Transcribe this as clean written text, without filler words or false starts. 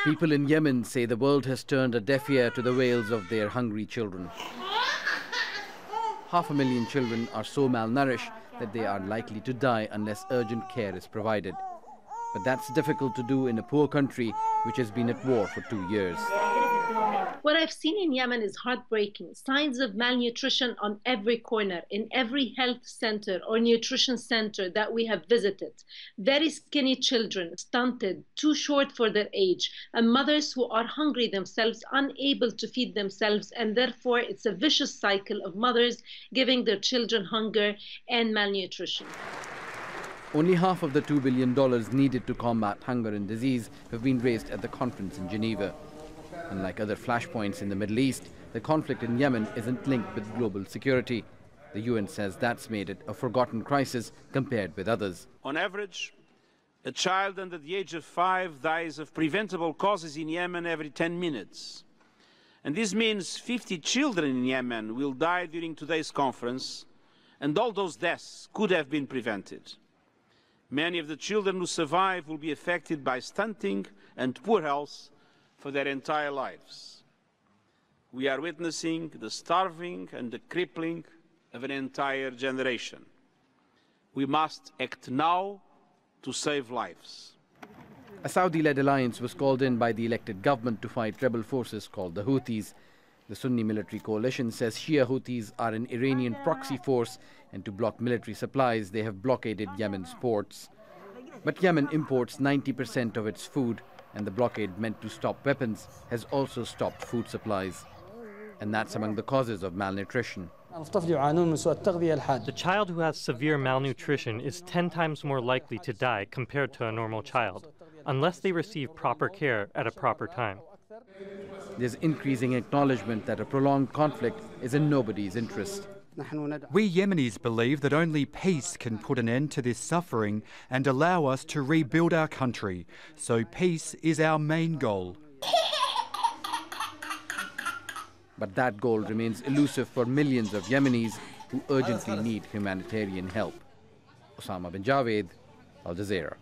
People in Yemen say the world has turned a deaf ear to the wails of their hungry children. 500,000 children are so malnourished that they are likely to die unless urgent care is provided. But that's difficult to do in a poor country which has been at war for 2 years. What I've seen in Yemen is heartbreaking. Signs of malnutrition on every corner, in every health center or nutrition center that we have visited. Very skinny children, stunted, too short for their age, and mothers who are hungry themselves, unable to feed themselves, and therefore it's a vicious cycle of mothers giving their children hunger and malnutrition. Only half of the $2 billion needed to combat hunger and disease have been raised at the conference in Geneva. Unlike other flashpoints in the Middle East, the conflict in Yemen isn't linked with global security. The UN says that's made it a forgotten crisis compared with others. On average, a child under the age of 5 dies of preventable causes in Yemen every 10 minutes. And this means 50 children in Yemen will die during today's conference, and all those deaths could have been prevented. Many of the children who survive will be affected by stunting and poor health for their entire lives. We are witnessing the starving and the crippling of an entire generation. We must act now to save lives. A Saudi-led alliance was called in by the elected government to fight rebel forces called the Houthis. The Sunni military coalition says Shia Houthis are an Iranian proxy force, and to block military supplies, they have blockaded Yemen's ports. But Yemen imports 90% of its food, and the blockade meant to stop weapons has also stopped food supplies. And that's among the causes of malnutrition. The child who has severe malnutrition is 10 times more likely to die compared to a normal child, unless they receive proper care at a proper time. There's increasing acknowledgement that a prolonged conflict is in nobody's interest. We Yemenis believe that only peace can put an end to this suffering and allow us to rebuild our country. So peace is our main goal. But that goal remains elusive for millions of Yemenis who urgently need humanitarian help. Osama Bin Javaid, Al Jazeera.